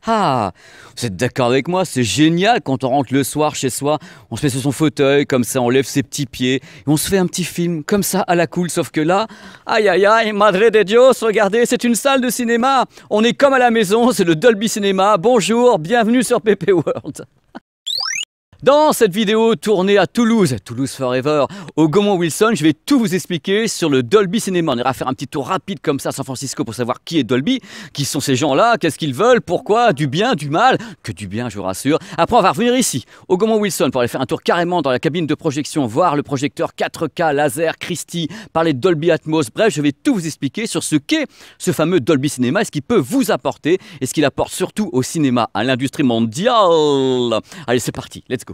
Ah, vous êtes d'accord avec moi, c'est génial quand on rentre le soir chez soi, on se met sur son fauteuil, comme ça on lève ses petits pieds, et on se fait un petit film, comme ça, à la cool, sauf que là, aïe aïe aïe, madre de Dios, regardez, c'est une salle de cinéma, on est comme à la maison, c'est le Dolby Cinema, bonjour, bienvenue sur PP World. Dans cette vidéo tournée à Toulouse, Toulouse Forever, au Gaumont Wilson, je vais tout vous expliquer sur le Dolby Cinema. On ira faire un petit tour rapide comme ça à San Francisco pour savoir qui est Dolby, qui sont ces gens-là, qu'est-ce qu'ils veulent, pourquoi, du bien, du mal, que du bien je vous rassure. Après on va revenir ici, au Gaumont Wilson, pour aller faire un tour carrément dans la cabine de projection, voir le projecteur 4K laser Christie, parler de Dolby Atmos. Bref, je vais tout vous expliquer sur ce qu'est ce fameux Dolby Cinema et ce qu'il peut vous apporter et ce qu'il apporte surtout au cinéma, à l'industrie mondiale. Allez, c'est parti, let's go.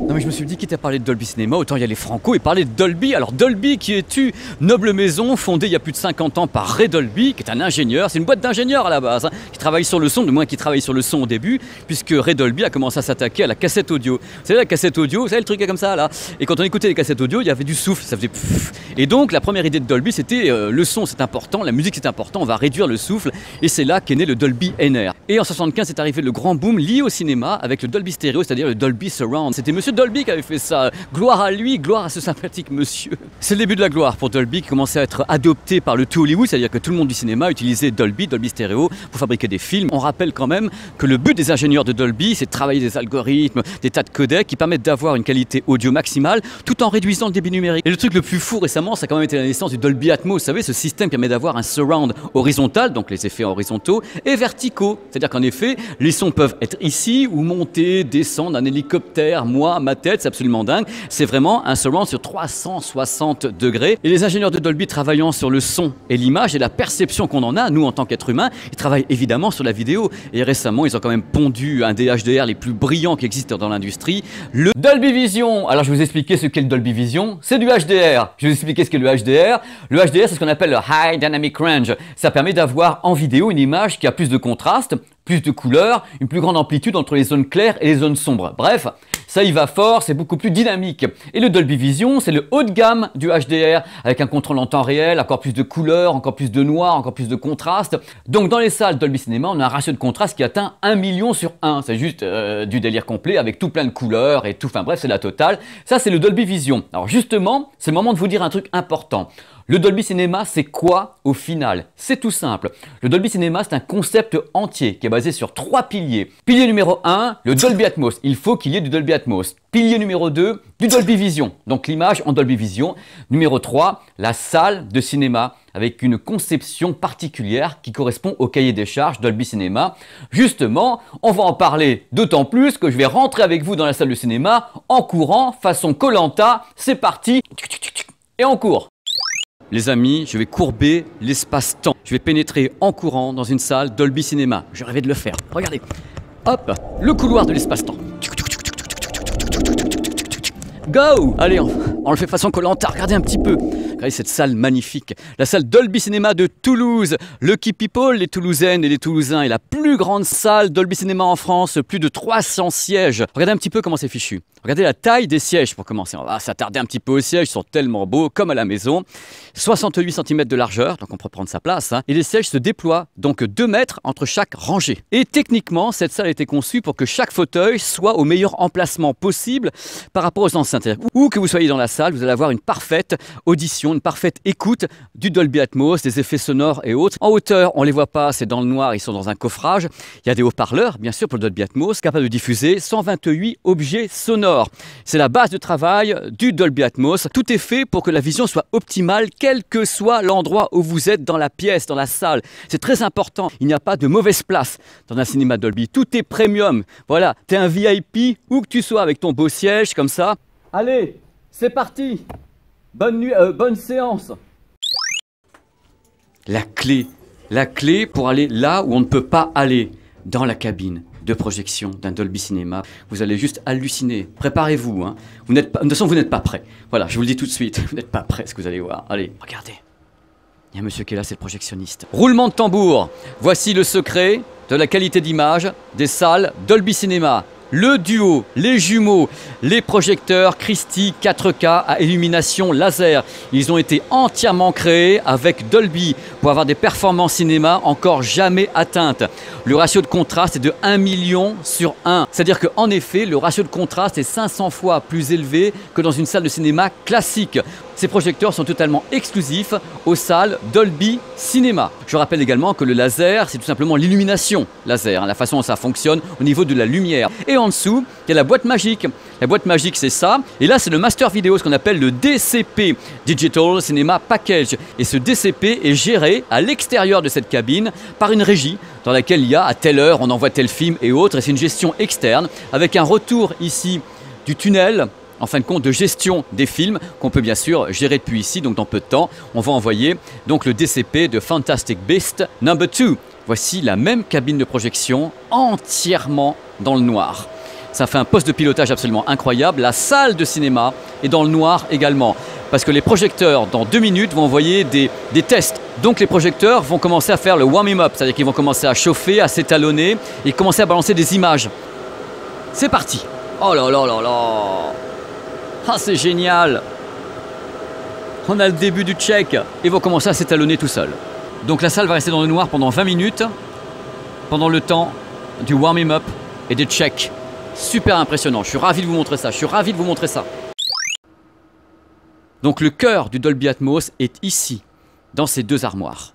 Non mais je me suis dit, quitte à parler de Dolby Cinema, autant y aller franco et parler de Dolby. Alors Dolby qui est une noble maison fondée il y a plus de 50 ans par Ray Dolby, qui est un ingénieur, c'est une boîte d'ingénieurs à la base, qui travaille sur le son, du moins qui travaille sur le son au début, puisque Ray Dolby a commencé à s'attaquer à la cassette audio. Vous savez la cassette audio, vous savez le truc comme ça là. Et quand on écoutait les cassettes audio, il y avait du souffle, ça faisait pfff. Et donc la première idée de Dolby c'était le son c'est important, la musique c'est important, on va réduire le souffle. Et c'est là qu'est né le Dolby NR. Et en 75 c'est arrivé le grand boom lié au cinéma avec le Dolby Stereo, c'est-à-dire le Dolby Surround. C'était Monsieur Dolby qui avait fait ça. Gloire à lui, gloire à ce sympathique monsieur. C'est le début de la gloire pour Dolby qui commençait à être adopté par le tout Hollywood, c'est-à-dire que tout le monde du cinéma utilisait Dolby Stereo pour fabriquer des films. On rappelle quand même que le but des ingénieurs de Dolby, c'est de travailler des algorithmes, des tas de codecs qui permettent d'avoir une qualité audio maximale tout en réduisant le débit numérique. Et le truc le plus fou récemment, ça a quand même été la naissance du Dolby Atmos. Vous savez, ce système qui permet d'avoir un surround horizontal, donc les effets horizontaux, et verticaux. C'est-à-dire qu'en effet, les sons peuvent être ici ou monter, descendre, un hélicoptère, moi, ma tête, c'est absolument dingue. C'est vraiment un surround sur 360 degrés. Et les ingénieurs de Dolby travaillant sur le son et l'image et la perception qu'on en a, nous en tant qu'êtres humains, ils travaillent évidemment sur la vidéo. Et récemment, ils ont quand même pondu un des HDR les plus brillants qui existent dans l'industrie, le Dolby Vision. Alors je vais vous expliquer ce qu'est le Dolby Vision. C'est du HDR. Je vais vous expliquer ce qu'est le HDR. Le HDR, c'est ce qu'on appelle le High Dynamic Range. Ça permet d'avoir en vidéo une image qui a plus de contraste, plus de couleurs, une plus grande amplitude entre les zones claires et les zones sombres. Bref, ça y va fort, c'est beaucoup plus dynamique. Et le Dolby Vision, c'est le haut de gamme du HDR, avec un contrôle en temps réel, encore plus de couleurs, encore plus de noir, encore plus de contraste. Donc dans les salles Dolby Cinema, on a un ratio de contraste qui atteint 1 million sur 1. C'est juste du délire complet, avec tout plein de couleurs et tout, enfin bref, c'est la totale. Ça, c'est le Dolby Vision. Alors justement, c'est le moment de vous dire un truc important. Le Dolby Cinema, c'est quoi au final? C'est tout simple. Le Dolby Cinema, c'est un concept entier qui est basé sur 3 piliers. Pilier numéro 1, le Dolby Atmos. Il faut qu'il y ait du Dolby Atmos. Pilier numéro 2, du Dolby Vision. Donc l'image en Dolby Vision. Numéro 3, la salle de cinéma avec une conception particulière qui correspond au cahier des charges Dolby Cinema. Justement, on va en parler d'autant plus que je vais rentrer avec vous dans la salle de cinéma en courant, façon Koh-Lanta. C'est parti. Et on court. Les amis, je vais courber l'espace-temps. Je vais pénétrer en courant dans une salle Dolby Cinema. Je rêvais de le faire. Regardez. Hop, le couloir de l'espace-temps. Go! Allez, on le fait façon Koh-Lanta. Regardez un petit peu. Regardez cette salle magnifique. La salle Dolby Cinema de Toulouse. Lucky People, les Toulousaines et les Toulousains, est la plus grande salle Dolby Cinema en France. Plus de 300 sièges. Regardez un petit peu comment c'est fichu. Regardez la taille des sièges pour commencer. On va s'attarder un petit peu aux sièges. Ils sont tellement beaux, comme à la maison. 68 cm de largeur, donc on peut prendre sa place. Et les sièges se déploient, donc 2 mètres entre chaque rangée. Et techniquement, cette salle a été conçue pour que chaque fauteuil soit au meilleur emplacement possible par rapport aux enceintes. Où que vous soyez dans la salle, vous allez avoir une parfaite audition, une parfaite écoute du Dolby Atmos, des effets sonores et autres. En hauteur, on les voit pas, c'est dans le noir, ils sont dans un coffrage. Il y a des haut-parleurs, bien sûr, pour le Dolby Atmos, capable de diffuser 128 objets sonores. C'est la base de travail du Dolby Atmos. Tout est fait pour que la vision soit optimale, quel que soit l'endroit où vous êtes dans la pièce, dans la salle. C'est très important. Il n'y a pas de mauvaise place dans un cinéma Dolby. Tout est premium. Voilà, tu es un VIP, où que tu sois avec ton beau siège, comme ça. Allez, c'est parti. Bonne nuit, bonne séance. La clé pour aller là où on ne peut pas aller, dans la cabine de projection d'un Dolby Cinema. Vous allez juste halluciner. Préparez-vous. Hein. De toute façon, vous n'êtes pas prêts. Voilà, je vous le dis tout de suite. Vous n'êtes pas prêts, ce que vous allez voir. Allez, regardez. Il y a un monsieur qui est là, c'est le projectionniste. Roulement de tambour. Voici le secret de la qualité d'image des salles Dolby Cinema. Le duo, les jumeaux, les projecteurs Christie 4K à illumination laser. Ils ont été entièrement créés avec Dolby pour avoir des performances cinéma encore jamais atteintes. Le ratio de contraste est de 1 million sur 1. C'est-à-dire qu'en effet, le ratio de contraste est 500 fois plus élevé que dans une salle de cinéma classique. Ces projecteurs sont totalement exclusifs aux salles Dolby Cinéma. Je rappelle également que le laser, c'est tout simplement l'illumination laser, la façon dont ça fonctionne au niveau de la lumière. Et en dessous, il y a la boîte magique. La boîte magique, c'est ça. Et là, c'est le master vidéo, ce qu'on appelle le DCP, Digital Cinema Package. Et ce DCP est géré à l'extérieur de cette cabine par une régie dans laquelle il y a à telle heure, on envoie tel film et autres. Et c'est une gestion externe avec un retour ici du tunnel, en fin de compte, de gestion des films qu'on peut bien sûr gérer depuis ici. Donc dans peu de temps, on va envoyer donc le DCP de Fantastic Beasts No. 2. Voici la même cabine de projection entièrement dans le noir. Ça fait un poste de pilotage absolument incroyable. La salle de cinéma est dans le noir également. Parce que les projecteurs, dans 2 minutes, vont envoyer des tests. Donc les projecteurs vont commencer à faire le warming up. C'est-à-dire qu'ils vont commencer à chauffer, à s'étalonner et commencer à balancer des images. C'est parti. Oh là là là là. Ah, c'est génial. On a le début du check. Ils vont commencer à s'étalonner tout seul. Donc la salle va rester dans le noir pendant 20 minutes. Pendant le temps du warming up et des checks. Super impressionnant. Je suis ravi de vous montrer ça. Donc le cœur du Dolby Atmos est ici, dans ces 2 armoires.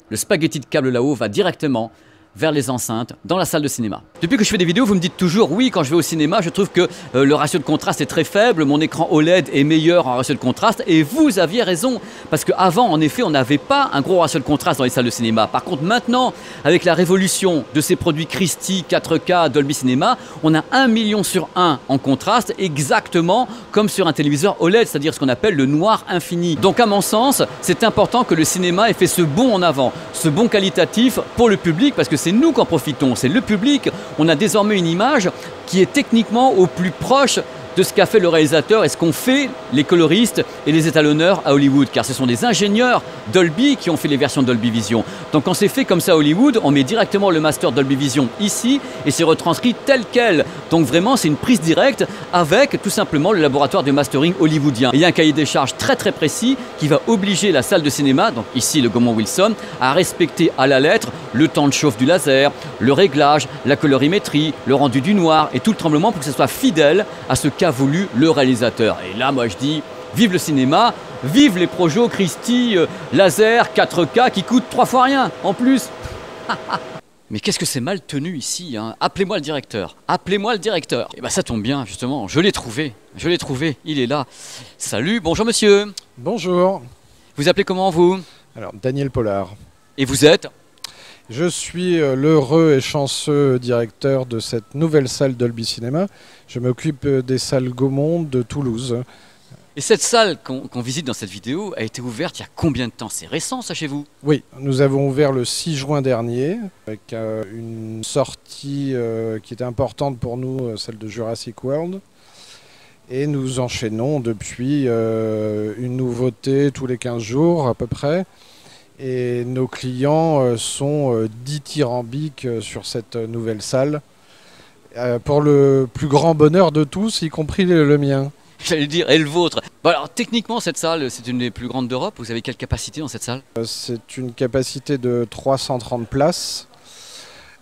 Le spaghetti de câble là-haut va directement vers les enceintes dans la salle de cinéma. Depuis que je fais des vidéos, vous me dites toujours oui, quand je vais au cinéma, je trouve que le ratio de contraste est très faible, mon écran OLED est meilleur en ratio de contraste, et vous aviez raison, parce qu'avant, en effet, on n'avait pas un gros ratio de contraste dans les salles de cinéma. Par contre, maintenant, avec la révolution de ces produits Christie 4K Dolby Cinema, on a 1 million sur 1 en contraste, exactement comme sur un téléviseur OLED, c'est-à-dire ce qu'on appelle le noir infini. Donc à mon sens, c'est important que le cinéma ait fait ce bond en avant, ce bond qualitatif pour le public, parce que c'est nous qu'en profitons, c'est le public. On a désormais une image qui est techniquement au plus proche de ce qu'a fait le réalisateur et ce qu'ont fait les coloristes et les étalonneurs à Hollywood, car ce sont des ingénieurs Dolby qui ont fait les versions Dolby Vision. Donc quand c'est fait comme ça à Hollywood, on met directement le master Dolby Vision ici et c'est retranscrit tel quel. Donc vraiment c'est une prise directe avec tout simplement le laboratoire de mastering hollywoodien. Et il y a un cahier des charges très très précis qui va obliger la salle de cinéma, donc ici le Gaumont Wilson, à respecter à la lettre le temps de chauffe du laser, le réglage, la colorimétrie, le rendu du noir et tout le tremblement pour que ce soit fidèle à ce qu'a voulu le réalisateur. Et là, moi je dis, vive le cinéma, vive les projets Christie laser 4K qui coûtent 3 fois rien en plus. Mais qu'est-ce que c'est mal tenu ici, hein. Appelez-moi le directeur. Appelez-moi le directeur. Et bien ça tombe bien, justement, je l'ai trouvé, il est là. Salut, bonjour monsieur. Bonjour. Vous appelez comment vous? Alors, Daniel Pollard. Et vous êtes? Je suis l'heureux et chanceux directeur de cette nouvelle salle Dolby Cinéma. Je m'occupe des salles Gaumont de Toulouse. Et cette salle qu'on visite dans cette vidéo a été ouverte il y a combien de temps? C'est récent ça chez vous? Oui, nous avons ouvert le 6 juin dernier avec une sortie qui était importante pour nous, celle de Jurassic World. Et nous enchaînons depuis une nouveauté tous les 15 jours à peu près. Et nos clients sont dithyrambiques sur cette nouvelle salle, pour le plus grand bonheur de tous, y compris le mien. J'allais dire, et le vôtre. Bon, alors techniquement, cette salle, c'est une des plus grandes d'Europe. Vous avez quelle capacité dans cette salle? C'est une capacité de 330 places,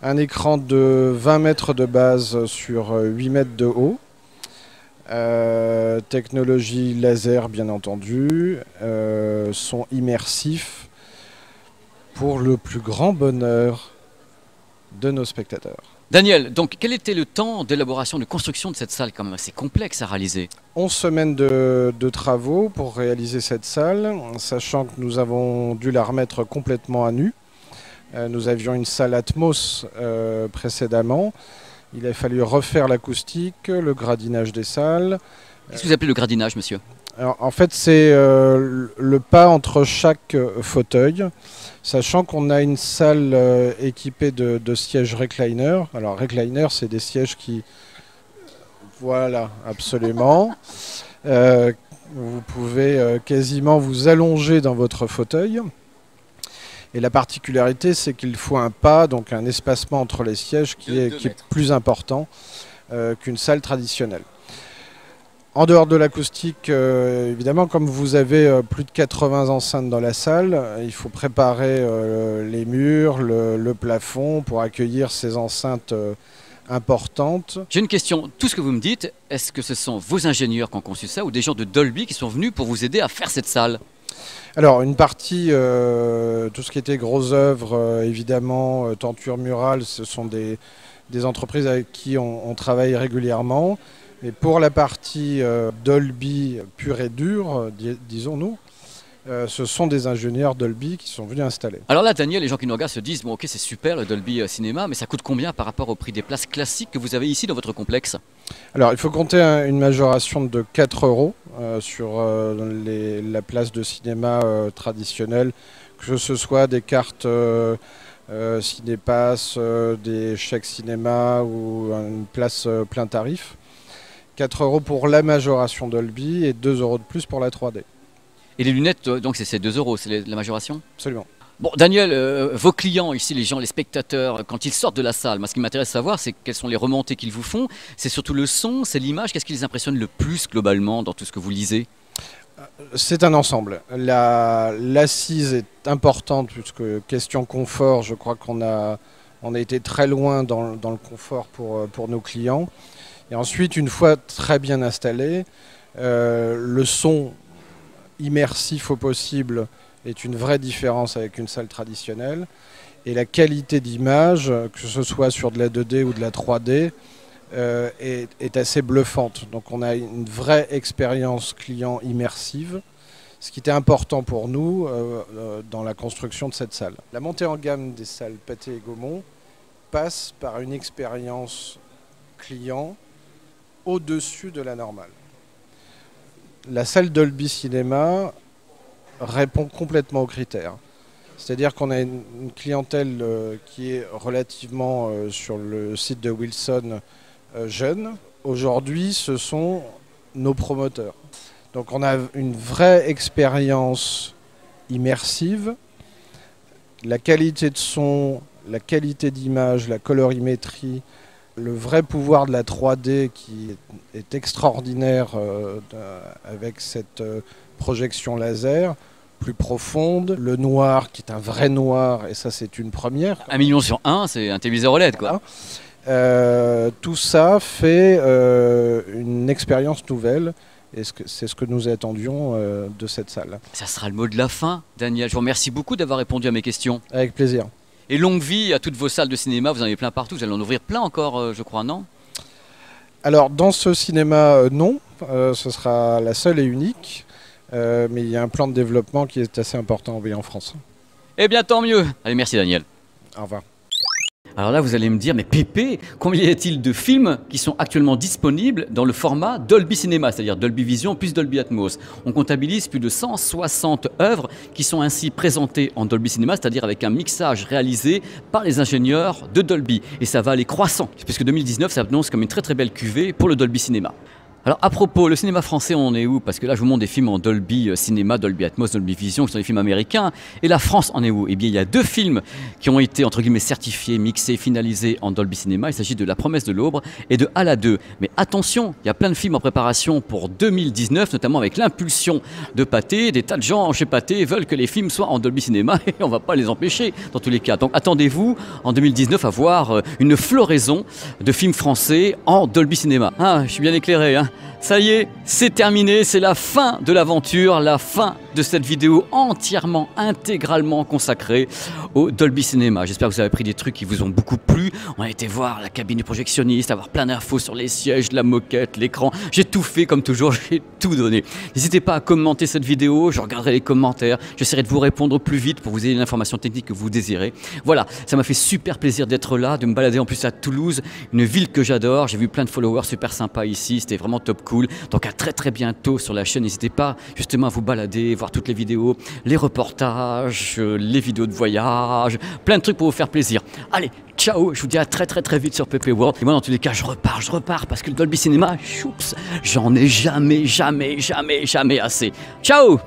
un écran de 20 mètres de base sur 8 mètres de haut, technologie laser bien entendu, son immersif, pour le plus grand bonheur de nos spectateurs. Daniel, donc quel était le temps d'élaboration, de construction de cette salle quand même assez complexe à réaliser? 11 semaines de travaux pour réaliser cette salle, sachant que nous avons dû la remettre complètement à nu. Nous avions une salle Atmos précédemment. Il a fallu refaire l'acoustique, le gradinage des salles. Qu'est-ce que vous appelez le gradinage, monsieur? Alors, en fait, c'est le pas entre chaque fauteuil, sachant qu'on a une salle équipée de sièges recliner. Alors, recliner, c'est des sièges qui... Voilà, absolument. Vous pouvez quasiment vous allonger dans votre fauteuil. Et la particularité, c'est qu'il faut un pas, donc un espacement entre les sièges qui est plus important qu'une salle traditionnelle. En dehors de l'acoustique, évidemment, comme vous avez plus de 80 enceintes dans la salle, il faut préparer les murs, le plafond pour accueillir ces enceintes importantes. J'ai une question, tout ce que vous me dites, est-ce que ce sont vos ingénieurs qui ont conçu ça ou des gens de Dolby qui sont venus pour vous aider à faire cette salle? Alors une partie, tout ce qui était grosses œuvres, évidemment, tenture murale, ce sont des entreprises avec qui on travaille régulièrement. Et pour la partie Dolby pure et dure, disons-nous, ce sont des ingénieurs Dolby qui sont venus installer. Alors là, Daniel, les gens qui nous regardent se disent, bon ok, c'est super le Dolby Cinéma, mais ça coûte combien par rapport au prix des places classiques que vous avez ici dans votre complexe? Alors il faut compter une majoration de 4 € sur la place de cinéma traditionnelle, que ce soit des cartes Cinépass, des chèques cinéma ou une place plein tarif. 4 € pour la majoration Dolby et 2 € de plus pour la 3D. Et les lunettes, donc c'est 2 €, c'est la majoration? Absolument. Bon, Daniel, vos clients ici, les gens, les spectateurs, quand ils sortent de la salle, moi ce qui m'intéresse de savoir, c'est quelles sont les remontées qu'ils vous font. C'est surtout le son, c'est l'image. Qu'est-ce qui les impressionne le plus globalement dans tout ce que vous lisez? C'est un ensemble. L'assise est importante puisque question confort, je crois qu'on a été très loin dans le confort pour nos clients. Et ensuite, une fois très bien installé, le son immersif au possible est une vraie différence avec une salle traditionnelle. Et la qualité d'image, que ce soit sur de la 2D ou de la 3D, est assez bluffante. Donc on a une vraie expérience client immersive, ce qui était important pour nous dans la construction de cette salle. La montée en gamme des salles Pathé et Gaumont passe par une expérience client au-dessus de la normale. La salle Dolby Cinéma répond complètement aux critères. C'est-à-dire qu'on a une clientèle qui est relativement sur le site de Wilson jeune. Aujourd'hui, ce sont nos promoteurs. Donc on a une vraie expérience immersive. La qualité de son, la qualité d'image, la colorimétrie, le vrai pouvoir de la 3D qui est extraordinaire avec cette projection laser plus profonde, le noir qui est un vrai noir, et ça c'est une première. 1 million sur 1, c'est un téléviseur OLED quoi. Tout ça fait une expérience nouvelle. Et c'est ce que nous attendions de cette salle. Ça sera le mot de la fin, Daniel. Je vous remercie beaucoup d'avoir répondu à mes questions. Avec plaisir. Et longue vie à toutes vos salles de cinéma, vous en avez plein partout, vous allez en ouvrir plein encore, je crois, non? Alors, dans ce cinéma, non. Ce sera la seule et unique. Mais il y a un plan de développement qui est assez important en France. Eh bien, tant mieux. Allez, merci Daniel. Au revoir. Alors là, vous allez me dire, mais Pépé, combien y a-t-il de films qui sont actuellement disponibles dans le format Dolby Cinema, c'est-à-dire Dolby Vision plus Dolby Atmos? On comptabilise plus de 160 œuvres qui sont ainsi présentées en Dolby Cinema, c'est-à-dire avec un mixage réalisé par les ingénieurs de Dolby. Et ça va aller croissant, puisque 2019 s'annonce comme une très très belle cuvée pour le Dolby Cinema. Alors à propos, le cinéma français on est où? Parce que là je vous montre des films en Dolby Cinéma, Dolby Atmos, Dolby Vision, qui sont des films américains. Et la France en est où? Eh bien il y a 2 films qui ont été entre guillemets certifiés, mixés, finalisés en Dolby Cinéma. Il s'agit de La Promesse de l'Aube et de Ala 2. Mais attention, il y a plein de films en préparation pour 2019, notamment avec l'impulsion de Pathé. Des tas de gens chez Pathé veulent que les films soient en Dolby Cinéma et on ne va pas les empêcher dans tous les cas. Donc attendez-vous en 2019 à voir une floraison de films français en Dolby Cinéma. Ah, je suis bien éclairé, hein. Ça y est, c'est terminé, c'est la fin de l'aventure, la fin de cette vidéo entièrement, intégralement consacrée au Dolby Cinema. J'espère que vous avez pris des trucs qui vous ont beaucoup plu. On a été voir la cabine du projectionniste, avoir plein d'infos sur les sièges, la moquette, l'écran. J'ai tout fait comme toujours, j'ai tout donné. N'hésitez pas à commenter cette vidéo, je regarderai les commentaires. J'essaierai de vous répondre plus vite pour vous aider l'information technique que vous désirez. Voilà, ça m'a fait super plaisir d'être là, de me balader en plus à Toulouse, une ville que j'adore. J'ai vu plein de followers super sympas ici, c'était vraiment top cool. Donc à très très bientôt sur la chaîne. N'hésitez pas justement à vous balader, voir toutes les vidéos, les reportages, les vidéos de voyage, plein de trucs pour vous faire plaisir. Allez, ciao, je vous dis à très très très vite sur PP World. Et moi dans tous les cas je repars parce que le Dolby Cinema, choups, j'en ai jamais assez. Ciao!